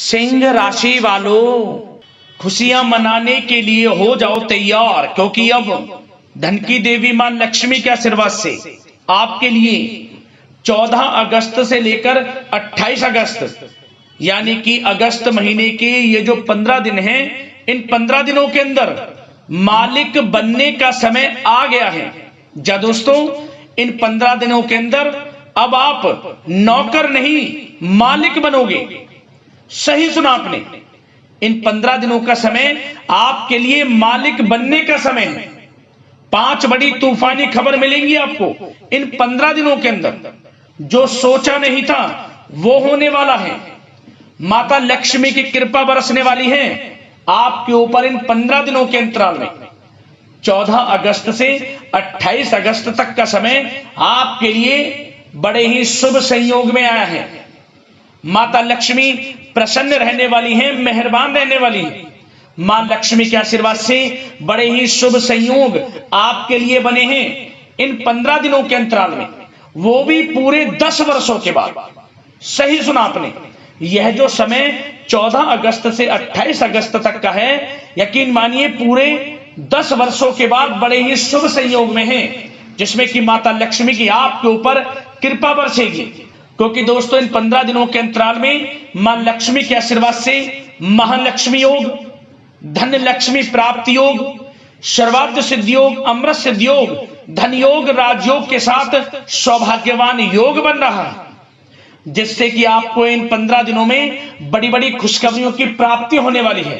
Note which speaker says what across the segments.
Speaker 1: सिंह राशि वालों, खुशियां मनाने के लिए हो जाओ तैयार, क्योंकि अब धन की देवी मां लक्ष्मी के आशीर्वाद से आपके लिए 14 अगस्त से लेकर 28 अगस्त यानी कि अगस्त महीने के ये जो 15 दिन हैं, इन 15 दिनों के अंदर मालिक बनने का समय आ गया है। जा दोस्तों, इन 15 दिनों के अंदर अब आप नौकर नहीं मालिक बनोगे। सही सुना आपने, इन 15 दिनों का समय आपके लिए मालिक बनने का समय है। 5 बड़ी तूफानी खबर मिलेंगी आपको इन 15 दिनों के अंदर। जो सोचा नहीं था वो होने वाला है। माता लक्ष्मी की कृपा बरसने वाली है आपके ऊपर इन 15 दिनों के अंतराल में। 14 अगस्त से 28 अगस्त तक का समय आपके लिए बड़े ही शुभ संयोग में आया है। माता लक्ष्मी प्रसन्न रहने वाली हैं, मेहरबान रहने वाली हैं। मां लक्ष्मी के आशीर्वाद से बड़े ही शुभ संयोग आपके लिए बने हैं इन 15 दिनों के अंतराल में, वो भी पूरे 10 वर्षों के बाद। सही सुना आपने, यह जो समय 14 अगस्त से 28 अगस्त तक का है, यकीन मानिए पूरे 10 वर्षों के बाद बड़े ही शुभ संयोग में है, जिसमें कि माता लक्ष्मी की आपके ऊपर कृपा बरसेगी। क्योंकि दोस्तों, इन 15 दिनों के अंतराल में मां लक्ष्मी के आशीर्वाद से महालक्ष्मी योग, धन लक्ष्मी प्राप्ति योग, सर्वार्थ सिद्धि योग, अमृत सिद्धि योग, धन योग, राजयोग के साथ सौभाग्यवान योग बन रहा है, जिससे कि आपको इन 15 दिनों में बड़ी बड़ी खुशखबरियों की प्राप्ति होने वाली है।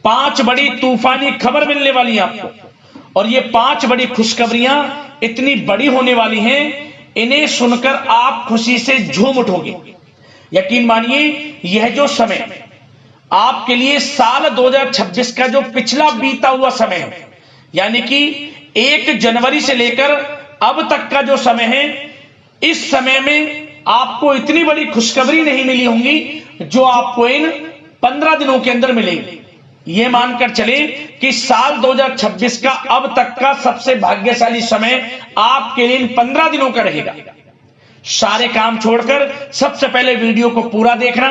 Speaker 1: 5 बड़ी तूफानी खबर मिलने वाली है आपको, और ये 5 बड़ी खुशखबरियां इतनी बड़ी होने वाली हैं, इन्हें सुनकर आप खुशी से झूम उठोगे। यकीन मानिए, यह जो समय आपके लिए साल 2026 का जो पिछला बीता हुआ समय है, यानी कि 1 जनवरी से लेकर अब तक का जो समय है, इस समय में आपको इतनी बड़ी खुशखबरी नहीं मिली होंगी जो आपको इन 15 दिनों के अंदर मिलेगी। यह मानकर चले कि साल 2026 का अब तक का सबसे भाग्यशाली समय आपके लिए इन 15 दिनों का रहेगा। सारे काम छोड़कर सबसे पहले वीडियो को पूरा देखना।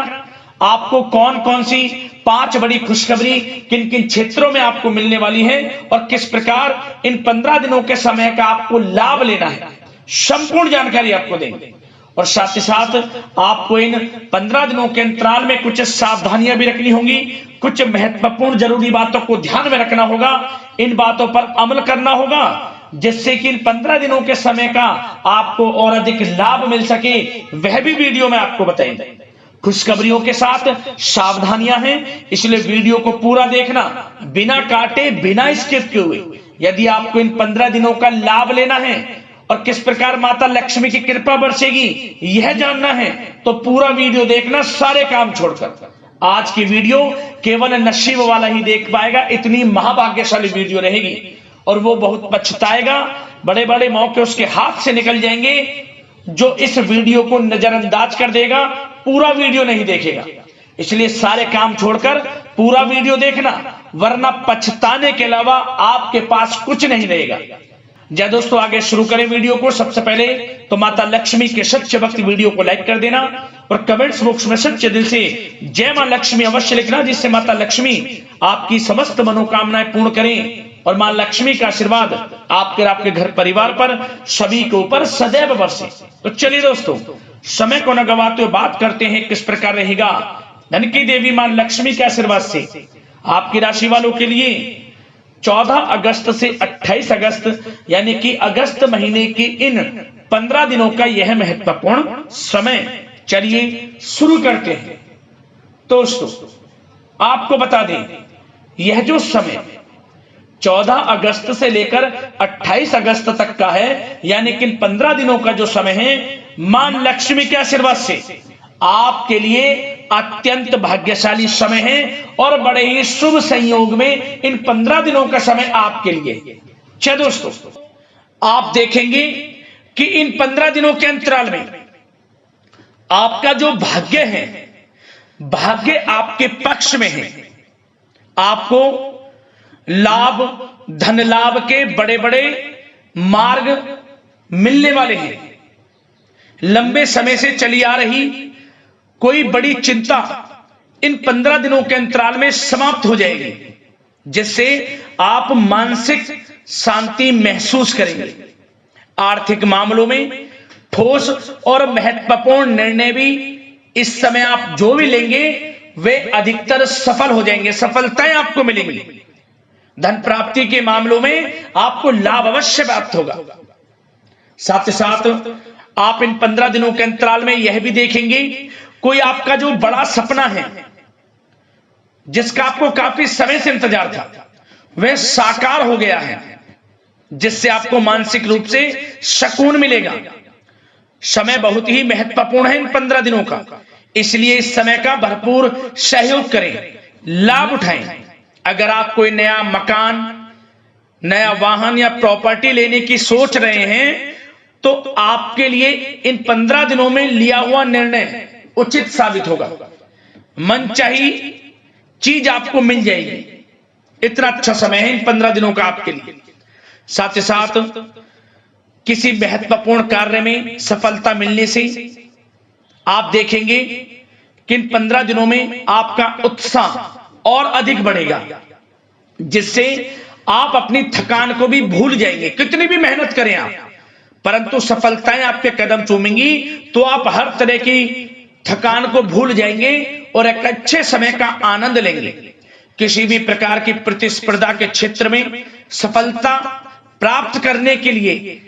Speaker 1: आपको कौन कौन सी 5 बड़ी खुशखबरी किन किन क्षेत्रों में आपको मिलने वाली है और किस प्रकार इन 15 दिनों के समय का आपको लाभ लेना है, संपूर्ण जानकारी आपको देंगे। और साथ ही साथ आपको इन 15 दिनों के अंतराल में कुछ सावधानियां भी रखनी होंगी, कुछ महत्वपूर्ण जरूरी बातों को ध्यान में रखना होगा, इन बातों पर अमल करना होगा, जिससे कि इन 15 दिनों के समय का आपको और अधिक लाभ मिल सके, वह भी वीडियो में आपको बताएंगे। खुशखबरियों के साथ सावधानियां हैं, इसलिए वीडियो को पूरा देखना, बिना काटे बिना स्किप किए हुए। यदि आपको इन 15 दिनों का लाभ लेना है और किस प्रकार माता लक्ष्मी की कृपा बरसेगी यह जानना है, तो पूरा वीडियो देखना, सारे काम छोड़कर। आज की वीडियो केवल नसीब वाला ही देख पाएगा, इतनी महाभाग्यशाली वीडियो रहेगी, और वो बहुत पछताएगा। बड़े बड़े मौके उसके हाथ से निकल जाएंगे जो इस वीडियो को नजरअंदाज कर देगा, पूरा वीडियो नहीं देखेगा। इसलिए सारे काम छोड़कर पूरा वीडियो देखना, वरना पछताने के अलावा आपके पास कुछ नहीं रहेगा। जय दोस्तों, आगे शुरू करें वीडियो को। सबसे पहले तो माता लक्ष्मी के सच्चे भक्त वीडियो को लाइक कर देना और कमेंट्स बॉक्स में सच्चे दिल से जय मां लक्ष्मी अवश्य लिखना, जिससे माता लक्ष्मी आपकी समस्त मनोकामनाएं पूर्ण करें और मां लक्ष्मी का आशीर्वाद आपके और आपके घर परिवार पर सभी के ऊपर सदैव बरसे। तो चलिए दोस्तों, समय को न गवाते हुए बात करते हैं किस प्रकार रहेगा धन की देवी मां लक्ष्मी के आशीर्वाद से आपकी राशि वालों के लिए 14 अगस्त से 28 अगस्त यानी कि अगस्त महीने की इन 15 दिनों का यह महत्वपूर्ण समय। चलिए शुरू करते हैं। दोस्तों, आपको बता दें, यह जो समय 14 अगस्त से लेकर 28 अगस्त तक का है, यानी कि 15 दिनों का जो समय है, मां लक्ष्मी के आशीर्वाद से आपके लिए अत्यंत भाग्यशाली समय है और बड़े ही शुभ संयोग में इन 15 दिनों का समय आपके लिए। अच्छा दोस्तों, आप देखेंगे कि इन 15 दिनों के अंतराल में आपका जो भाग्य है, भाग्य आपके पक्ष में है। आपको लाभ, धन लाभ के बड़े बड़े मार्ग मिलने वाले हैं। लंबे समय से चली आ रही कोई बड़ी चिंता इन 15 दिनों के अंतराल में समाप्त हो जाएगी, जिससे आप मानसिक शांति महसूस करेंगे। आर्थिक मामलों में ठोस और महत्वपूर्ण निर्णय भी इस समय आप जो भी लेंगे वे अधिकतर सफल हो जाएंगे, सफलताएं आपको मिलेंगी। धन प्राप्ति के मामलों में आपको लाभ अवश्य प्राप्त होगा। साथ ही साथ आप इन 15 दिनों के अंतराल में यह भी देखेंगे, कोई आपका जो बड़ा सपना है, जिसका आपको काफी समय से इंतजार था, वह साकार हो गया है, जिससे आपको मानसिक रूप से सुकून मिलेगा। समय बहुत ही महत्वपूर्ण है इन 15 दिनों का, इसलिए इस समय का भरपूर सहयोग करें, लाभ उठाएं। अगर आप कोई नया मकान, नया वाहन या प्रॉपर्टी लेने की सोच रहे हैं, तो आपके लिए इन 15 दिनों में लिया हुआ निर्णय उचित साबित होगा। मनचाही चीज आपको मिल जाएगी। इतना अच्छा समय है इन 15 दिनों का आपके लिए। साथ ही साथ किसी महत्वपूर्ण कार्य में सफलता मिलने से आप देखेंगे कि इन 15 दिनों में आपका उत्साह और अधिक बढ़ेगा, जिससे आप अपनी थकान को भी भूल जाएंगे। कितनी भी मेहनत करें आप, परंतु सफलताएं आपके कदम चूमेंगी तो आप हर तरह की थकान को भूल जाएंगे और एक अच्छे समय का आनंद लेंगे। किसी भी प्रकार की प्रतिस्पर्धा के क्षेत्र में सफलता प्राप्त करने के लिए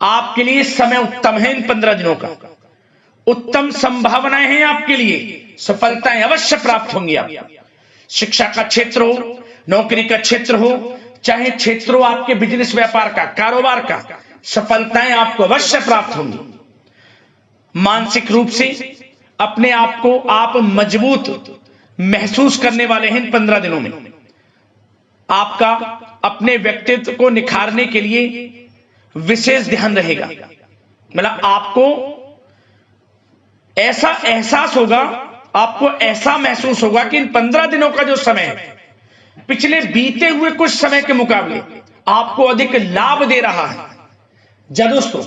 Speaker 1: आपके लिए समय उत्तम है। इन 15 दिनों का उत्तम संभावनाएं हैं आपके लिए, सफलताएं अवश्य प्राप्त होंगी। आप शिक्षा का क्षेत्र हो, नौकरी का क्षेत्र हो, चाहे क्षेत्र हो आपके बिजनेस व्यापार का, कारोबार का, सफलताएं आपको अवश्य प्राप्त होंगी। मानसिक रूप से अपने आप को आप मजबूत महसूस करने वाले हैं इन 15 दिनों में। आपका अपने व्यक्तित्व को निखारने के लिए विशेष ध्यान रहेगा। मतलब आपको ऐसा एहसास होगा, आपको ऐसा महसूस होगा कि इन 15 दिनों का जो समय है, पिछले बीते हुए कुछ समय के मुकाबले आपको अधिक लाभ दे रहा है। दोस्तों,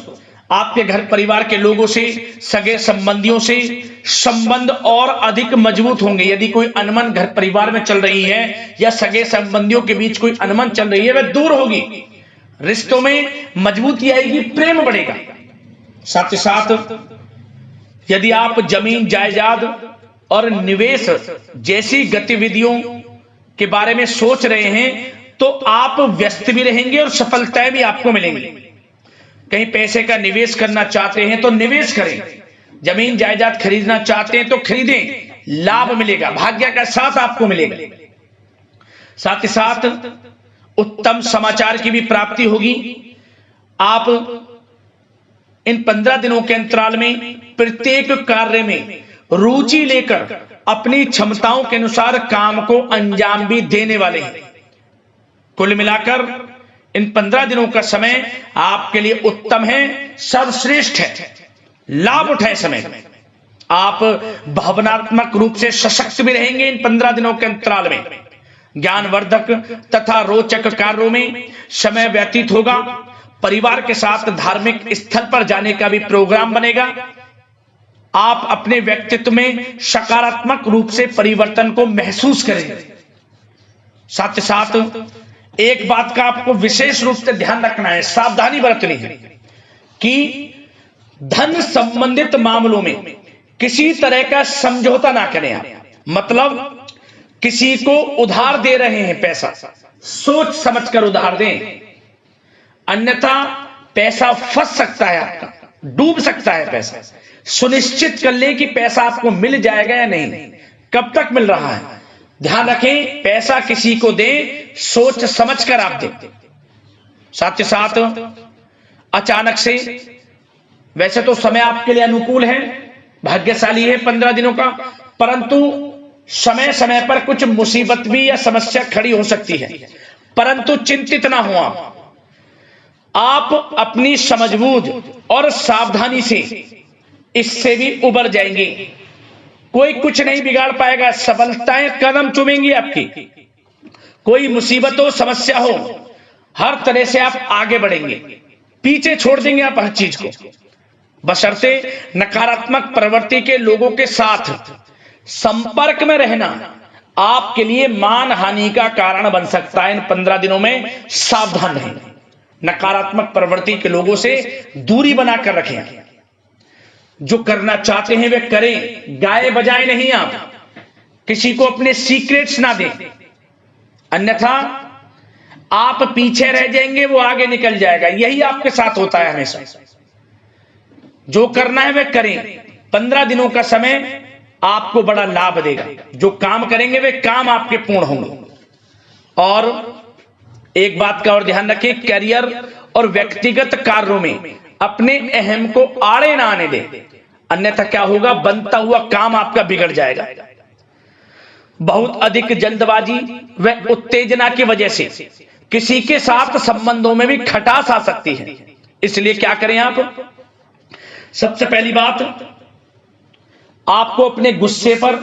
Speaker 1: आपके घर परिवार के लोगों से, सगे संबंधियों से संबंध और अधिक मजबूत होंगे। यदि कोई अनबन घर परिवार में चल रही है या सगे संबंधियों के बीच कोई अनबन चल रही है, वह दूर होगी, रिश्तों में मजबूती आएगी, प्रेम बढ़ेगा। साथ ही साथ यदि आप जमीन जायदाद और निवेश जैसी गतिविधियों के बारे में सोच रहे हैं, तो आप व्यस्त भी रहेंगे और सफलताएं भी आपको मिलेंगी। कहीं पैसे का निवेश करना चाहते हैं तो निवेश करें, जमीन जायदाद खरीदना चाहते हैं तो खरीदें, लाभ मिलेगा, भाग्य का साथ आपको मिलेगा। साथ ही साथ उत्तम समाचार की भी प्राप्ति होगी। आप इन 15 दिनों के अंतराल में प्रत्येक कार्य में रुचि लेकर अपनी क्षमताओं के अनुसार काम को अंजाम भी देने वाले हैं। कुल मिलाकर इन 15 दिनों का समय आपके लिए उत्तम है, सर्वश्रेष्ठ है। लाभ उठाए समय में। आप भावनात्मक रूप से सशक्त भी रहेंगे इन 15 दिनों के अंतराल में। ज्ञानवर्धक तथा रोचक कार्यों में समय व्यतीत होगा। परिवार के साथ धार्मिक स्थल पर जाने का भी प्रोग्राम बनेगा। आप अपने व्यक्तित्व में सकारात्मक रूप से परिवर्तन को महसूस करेंगे। साथ ही साथ एक बात का आपको विशेष रूप से ध्यान रखना है, सावधानी बरतनी है कि धन संबंधित मामलों में किसी तरह का समझौता ना करें आप। मतलब किसी को उधार दे रहे हैं पैसा, सोच समझकर उधार दें, अन्यथा पैसा फंस सकता है, आपका डूब सकता है पैसा। सुनिश्चित कर लें कि पैसा आपको मिल जाएगा या नहीं, कब तक मिल रहा है। ध्यान रखें, पैसा किसी को दें, सोच समझकर आप दें। साथ ही साथ अचानक से, वैसे तो समय आपके लिए अनुकूल है, भाग्यशाली है 15 दिनों का, परंतु समय समय पर कुछ मुसीबत भी या समस्या खड़ी हो सकती है। परंतु चिंतित ना हो आप अपनी समझबूझ और सावधानी से इससे भी उबर जाएंगे। कोई कुछ नहीं बिगाड़ पाएगा, सफलताएं कदम चूमेंगी आपकी। कोई मुसीबत हो, समस्या हो, हर तरह से आप आगे बढ़ेंगे, पीछे छोड़ देंगे आप हर चीज को। बशर्ते नकारात्मक प्रवृत्ति के लोगों के साथ संपर्क में रहना आपके लिए मान हानि का कारण बन सकता है। इन 15 दिनों में सावधान रहें, नकारात्मक प्रवृत्ति के लोगों से दूरी बनाकर रखें। जो करना चाहते हैं वे करें, गाए बजाए नहीं। आप किसी को अपने सीक्रेट्स ना दें, अन्यथा आप पीछे रह जाएंगे, वो आगे निकल जाएगा। यही आपके साथ होता है हमेशा। जो करना है वे करें। 15 दिनों का समय आपको बड़ा लाभ देगा। जो काम करेंगे वे काम आपके पूर्ण होंगे। और एक बात का और ध्यान रखें, करियर और व्यक्तिगत कार्यों में अपने अहम को आड़े ना आने दें, अन्यथा क्या होगा, बनता हुआ काम आपका बिगड़ जाएगा। बहुत अधिक जल्दबाजी व उत्तेजना की वजह से किसी के साथ संबंधों में भी खटास आ सकती है। इसलिए क्या करें आप, सबसे पहली बात, आपको अपने गुस्से पर,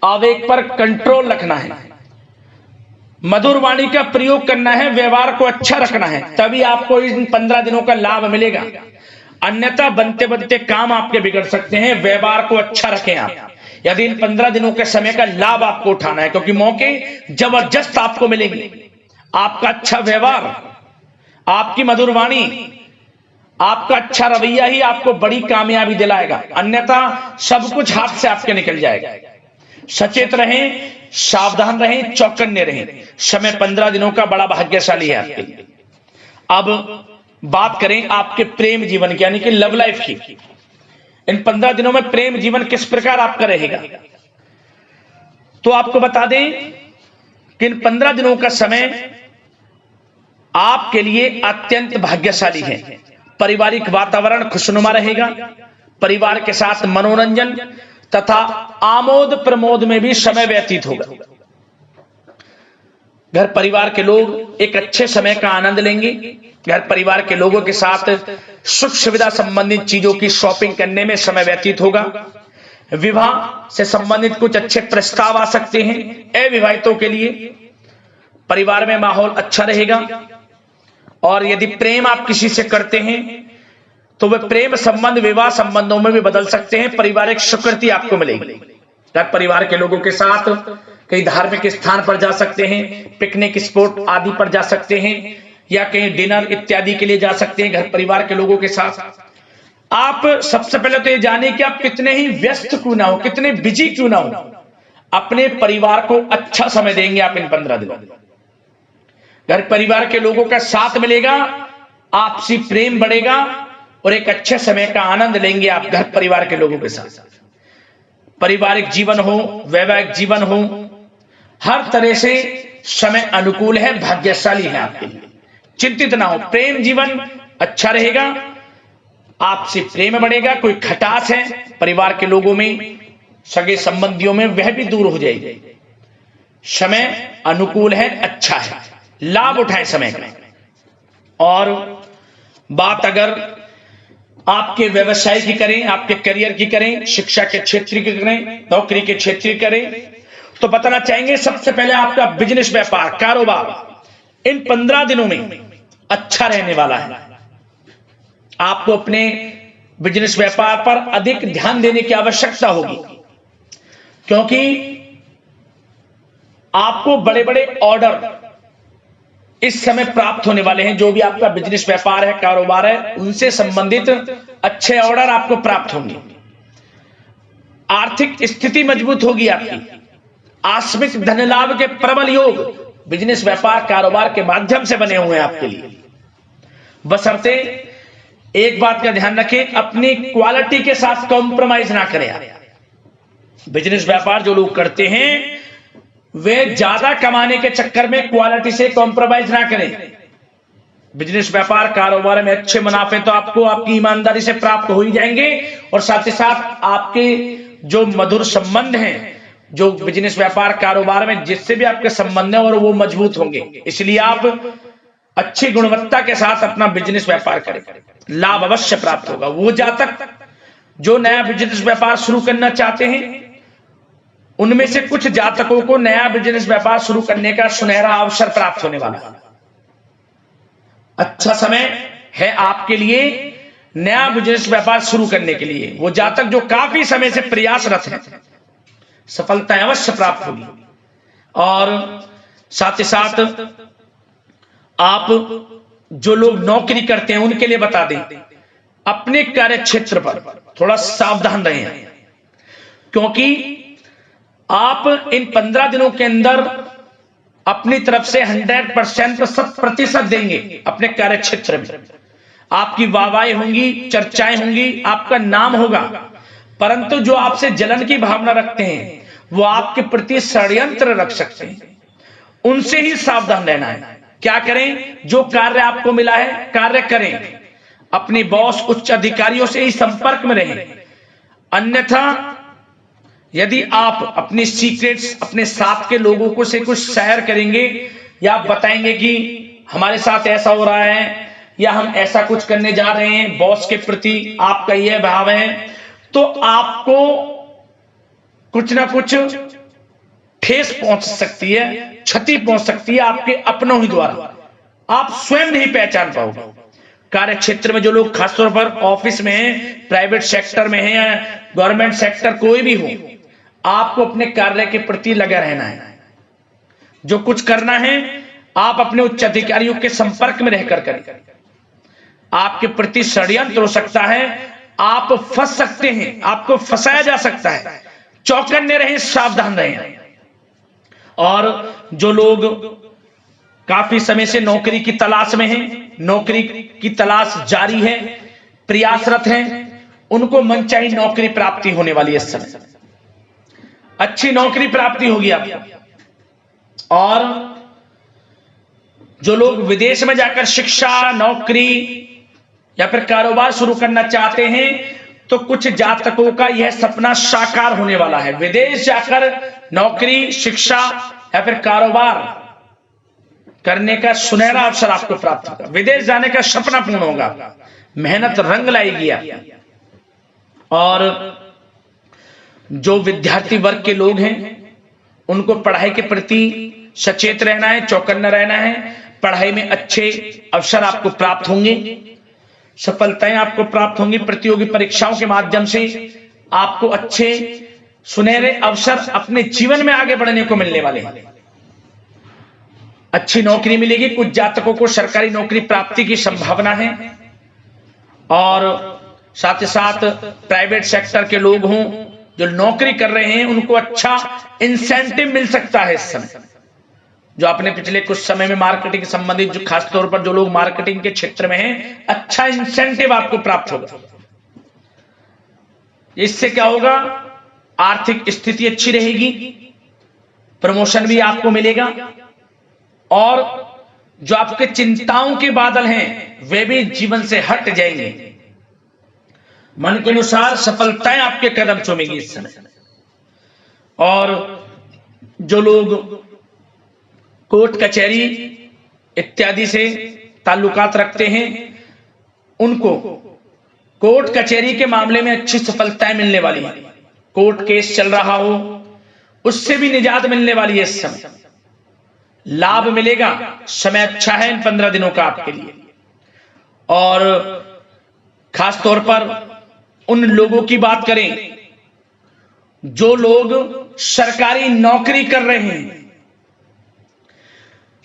Speaker 1: आवेग पर कंट्रोल रखना है। मधुर वाणी का प्रयोग करना है, व्यवहार को अच्छा रखना है, तभी आपको इन 15 दिनों का लाभ मिलेगा। अन्यथा बनते बनते काम आपके बिगड़ सकते हैं। व्यवहार को अच्छा रखें आप, यदि इन 15 दिनों के समय का लाभ आपको उठाना है, क्योंकि मौके जबरदस्त आपको मिलेंगे। आपका अच्छा व्यवहार, आपकी मधुर वाणी, आपका अच्छा रवैया ही आपको बड़ी कामयाबी दिलाएगा, अन्यथा सब कुछ हाथ से आपके निकल जाएगा। सचेत रहें, सावधान रहें, चौकन्ने रहें। समय 15 दिनों का बड़ा भाग्यशाली है आपके लिए। अब बात करें आपके प्रेम जीवन की, यानी कि लव लाइफ की। इन 15 दिनों में प्रेम जीवन किस प्रकार आपका रहेगा, तो आपको बता दें कि इन 15 दिनों का समय आपके लिए अत्यंत भाग्यशाली है। पारिवारिक वातावरण खुशनुमा रहेगा। परिवार के साथ मनोरंजन तथा आमोद प्रमोद में भी समय व्यतीत होगा। घर परिवार के लोग एक अच्छे समय का आनंद लेंगे। घर परिवार के लोगों के साथ सुख सुविधा संबंधित चीजों की शॉपिंग करने में समय व्यतीत होगा। विवाह से संबंधित कुछ अच्छे प्रस्ताव आ सकते हैं अविवाहितों के लिए। परिवार में माहौल अच्छा रहेगा। और यदि प्रेम आप किसी से करते हैं तो वह प्रेम संबंध विवाह संबंधों में भी बदल सकते हैं। पारिवारिक स्वीकृति आपको मिलेगी। घर परिवार के लोगों के साथ कहीं धार्मिक स्थान पर जा सकते हैं, पिकनिक स्पॉट आदि पर जा सकते हैं, या कहीं डिनर इत्यादि के लिए जा सकते हैं घर परिवार के लोगों के साथ। आप सबसे पहले तो ये जाने कि आप कितने ही व्यस्त क्यों ना हो, कितने बिजी क्यों ना हो, अपने परिवार को अच्छा समय देंगे आप इन 15 दिनों। घर परिवार के लोगों का साथ मिलेगा, आपसी प्रेम बढ़ेगा और एक अच्छे समय का आनंद लेंगे आप घर परिवार के लोगों के साथ। पारिवारिक जीवन हो, वैवाहिक जीवन हो, हर तरह से समय अनुकूल है, भाग्यशाली है आपके लिए। चिंतित ना हो, प्रेम जीवन अच्छा रहेगा, आपसे प्रेम बढ़ेगा। कोई खटास है परिवार के लोगों में, सगे संबंधियों में, वह भी दूर हो जाएगी। समय अनुकूल है, अच्छा है, लाभ उठाएं समय का। और बात अगर आपके व्यवसाय की करें, आपके करियर की करें, शिक्षा के क्षेत्र की करें, नौकरी के क्षेत्र की करें, तो बताना चाहेंगे सबसे पहले आपका बिजनेस, व्यापार, कारोबार इन 15 दिनों में अच्छा रहने वाला है। आपको अपने बिजनेस व्यापार पर अधिक ध्यान देने की आवश्यकता होगी, क्योंकि आपको बड़े बड़े ऑर्डर इस समय प्राप्त होने वाले हैं। जो भी आपका बिजनेस व्यापार है, कारोबार है, उनसे संबंधित अच्छे ऑर्डर आपको प्राप्त होंगे। आर्थिक स्थिति मजबूत होगी आपकी। आकस्मिक धन लाभ के प्रबल योग बिजनेस व्यापार कारोबार के माध्यम से बने हुए हैं आपके लिए। बशर्ते एक बात का ध्यान रखें, अपनी क्वालिटी के साथ कॉम्प्रोमाइज ना करें आप। बिजनेस व्यापार जो लोग करते हैं वे ज्यादा कमाने के चक्कर में क्वालिटी से कॉम्प्रोमाइज ना करें। बिजनेस व्यापार कारोबार में अच्छे मुनाफे तो आपको आपकी ईमानदारी से प्राप्त हो ही जाएंगे, और साथ ही साथ आपके जो मधुर संबंध हैं, जो बिजनेस व्यापार कारोबार में जिससे भी आपके संबंध है, और वो मजबूत होंगे। इसलिए आप अच्छी गुणवत्ता के साथ अपना बिजनेस व्यापार करें, लाभ अवश्य प्राप्त होगा। वो जातक जो नया बिजनेस व्यापार शुरू करना चाहते हैं, उनमें से कुछ जातकों को नया बिजनेस व्यापार शुरू करने का सुनहरा अवसर प्राप्त होने वाला है। अच्छा समय है आपके लिए नया बिजनेस व्यापार शुरू करने के लिए। वो जातक जो काफी समय से प्रयासरत हैं, सफलताएं अवश्य प्राप्त होगी। और साथ ही साथ आप जो लोग नौकरी करते हैं उनके लिए बता दें, अपने कार्य क्षेत्र पर थोड़ा सावधान रहें, क्योंकि आप इन 15 दिनों के अंदर अपनी तरफ से 100% 100% देंगे। अपने कार्य क्षेत्र में आपकी वाहवाही होंगी, चर्चाएं होंगी, आपका नाम होगा, परंतु जो आपसे जलन की भावना रखते हैं वो आपके प्रति षड्यंत्र रख सकते हैं, उनसे ही सावधान रहना है। क्या करें? जो कार्य आपको मिला है कार्य करें, अपने बॉस उच्च अधिकारियों से ही संपर्क में रहें। अन्यथा यदि आप अपने सीक्रेट्स अपने साथ के लोगों को से कुछ शेयर करेंगे या बताएंगे कि हमारे साथ ऐसा हो रहा है या हम ऐसा कुछ करने जा रहे हैं, बॉस के प्रति आपका यह भाव है, तो आपको कुछ ना कुछ ठेस पहुंच सकती है, क्षति पहुंच सकती है आपके अपनों ही द्वारा, आप स्वयं नहीं पहचान पाओगे। कार्य क्षेत्र में जो लोग खासतौर पर ऑफिस में हैं, प्राइवेट सेक्टर में हैं या गवर्नमेंट सेक्टर, कोई भी हो, आपको अपने कार्य के प्रति लगा रहना है। जो कुछ करना है आप अपने उच्च अधिकारियों के संपर्क में रहकर करें। आपके प्रति षड्यंत्र हो सकता है, आप फंस सकते हैं, आपको फंसाया जा सकता है। चौकन्ने रहें, सावधान रहें। और जो लोग काफी समय से नौकरी की तलाश में हैं, नौकरी की तलाश जारी है, प्रयासरत हैं, उनको मनचाही नौकरी प्राप्ति होने वाली है। इस समय अच्छी नौकरी प्राप्ति होगी आपको। और जो लोग विदेश में जाकर शिक्षा, नौकरी या फिर कारोबार शुरू करना चाहते हैं, तो कुछ जातकों का यह सपना साकार होने वाला है। विदेश जाकर नौकरी, शिक्षा या फिर कारोबार करने का सुनहरा अवसर आपको प्राप्त होगा। विदेश जाने का सपना पूर्ण होगा, मेहनत रंग लाएगी। और जो विद्यार्थी वर्ग के लोग हैं उनको पढ़ाई के प्रति सचेत रहना है, चौकन्ना रहना है। पढ़ाई में अच्छे अवसर आपको प्राप्त होंगे, सफलताएं आपको प्राप्त होंगी। प्रतियोगी परीक्षाओं के माध्यम से आपको अच्छे सुनहरे अवसर अपने जीवन में आगे बढ़ने को मिलने वाले हैं। अच्छी नौकरी मिलेगी। कुछ जातकों को सरकारी नौकरी प्राप्ति की संभावना है। और साथ ही साथ प्राइवेट सेक्टर के लोग हों जो नौकरी कर रहे हैं, उनको अच्छा इंसेंटिव मिल सकता है इस समय। जो आपने पिछले कुछ समय में मार्केटिंग संबंधित, जो खासतौर पर जो लोग मार्केटिंग के क्षेत्र में हैं, अच्छा इंसेंटिव आपको प्राप्त होगा। इससे क्या होगा? आर्थिक स्थिति अच्छी रहेगी, प्रमोशन भी आपको मिलेगा, और जो आपके चिंताओं के बादल हैं वे भी जीवन से हट जाएंगे। मन के अनुसार सफलताएं आपके कदम चूमेगी इस समय। और जो लोग कोर्ट कचहरी इत्यादि से ताल्लुकात रखते हैं, उनको कोर्ट कचहरी के मामले में अच्छी सफलताएं मिलने वाली है। कोर्ट केस चल रहा हो उससे भी निजात मिलने वाली है। इस समय लाभ मिलेगा, समय अच्छा है इन 15 दिनों का आपके लिए। और खास तौर पर उन लोगों की बात करें जो लोग सरकारी नौकरी कर रहे हैं।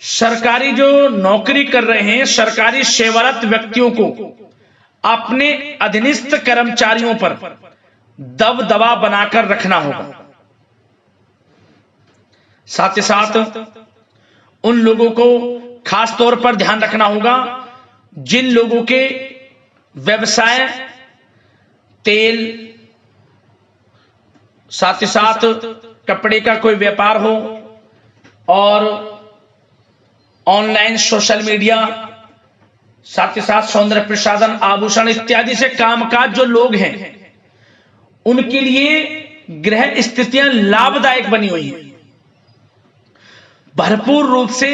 Speaker 1: सरकारी जो नौकरी कर रहे हैं, सरकारी सेवारत व्यक्तियों को अपने अधीनस्थ कर्मचारियों पर दबदबा बनाकर रखना होगा। साथ ही साथ उन लोगों को खास तौर पर ध्यान रखना होगा जिन लोगों के व्यवसाय तेल, साथ ही साथ कपड़े का कोई व्यापार हो, और ऑनलाइन सोशल मीडिया, साथ ही साथ सौंदर्य प्रसाधन, आभूषण इत्यादि से कामकाज जो लोग हैं, उनके लिए ग्रह स्थितियां लाभदायक बनी हुई हैं। भरपूर रूप से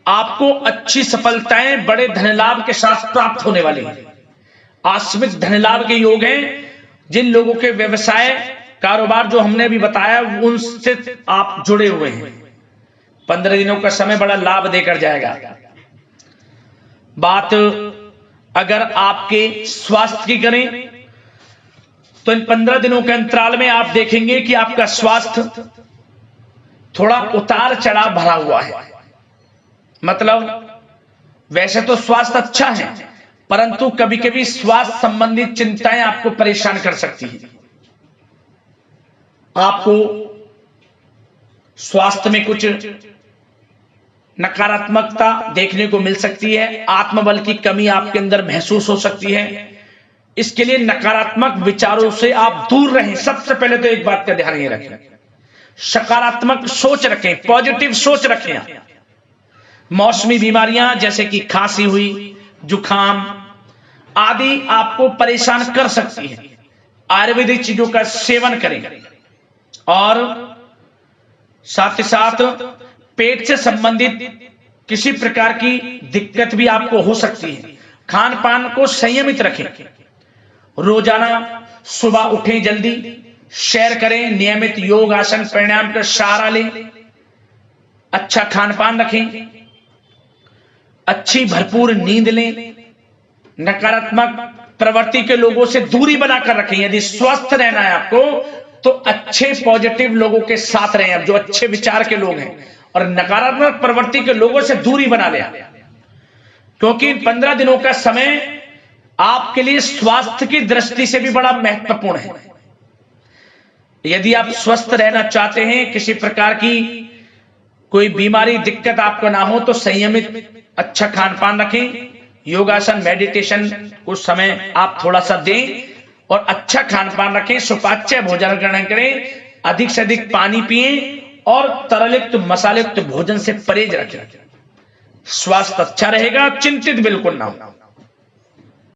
Speaker 1: आपको अच्छी सफलताएं बड़े धन लाभ के साथ प्राप्त होने वाली हैं। आकस्मिक धन लाभ के योग हैं। जिन लोगों के व्यवसाय, कारोबार जो हमने भी बताया, उनसे आप जुड़े हुए हैं, 15 दिनों का समय बड़ा लाभ देकर जाएगा। बात अगर आपके स्वास्थ्य की करें तो इन 15 दिनों के अंतराल में आप देखेंगे कि आपका स्वास्थ्य थोड़ा उतार चढ़ाव भरा हुआ है। मतलब वैसे तो स्वास्थ्य अच्छा है, परंतु कभी कभी स्वास्थ्य संबंधित चिंताएं आपको परेशान कर सकती हैं। आपको स्वास्थ्य में कुछ नकारात्मकता देखने को मिल सकती है, आत्मबल की कमी आपके अंदर महसूस हो सकती है। इसके लिए नकारात्मक विचारों से आप दूर रहें। सबसे पहले तो एक बात का ध्यान ये रखें, सकारात्मक सोच रखें, पॉजिटिव सोच रखें। मौसमी बीमारियां जैसे कि खांसी हुई, जुखाम आदि आपको परेशान कर सकती है। आयुर्वेदिक चीजों का सेवन करें और साथ ही साथ पेट से संबंधित किसी प्रकार की दिक्कत भी आपको हो सकती है। खान पान को संयमित रखें। रोजाना सुबह उठें, जल्दी सैर करें, नियमित योग आसन प्राणायाम का सहारा लें, अच्छा खान पान रखें, अच्छी भरपूर नींद लें, नकारात्मक प्रवृत्ति के लोगों से दूरी बनाकर रखें। यदि स्वस्थ रहना है आपको तो अच्छे पॉजिटिव लोगों के साथ रहें, अब जो अच्छे विचार के लोग हैं, और नकारात्मक प्रवृत्ति के लोगों से दूरी बना लें, क्योंकि इन 15 दिनों का समय आपके लिए स्वास्थ्य की दृष्टि से भी बड़ा महत्वपूर्ण है। यदि आप स्वस्थ रहना चाहते हैं, किसी प्रकार की कोई बीमारी दिक्कत आपको ना हो, तो संयमित अच्छा खान पान रखें, योगासन मेडिटेशन को समय आप थोड़ा सा दें और अच्छा खान पान रखें, सुपाच्य भोजन ग्रहण करें, अधिक से अधिक पानी पिएं और तरलयुक्त मसालेयुक्त भोजन से परहेज रखें। स्वास्थ्य अच्छा रहेगा, चिंतित बिल्कुल ना हो।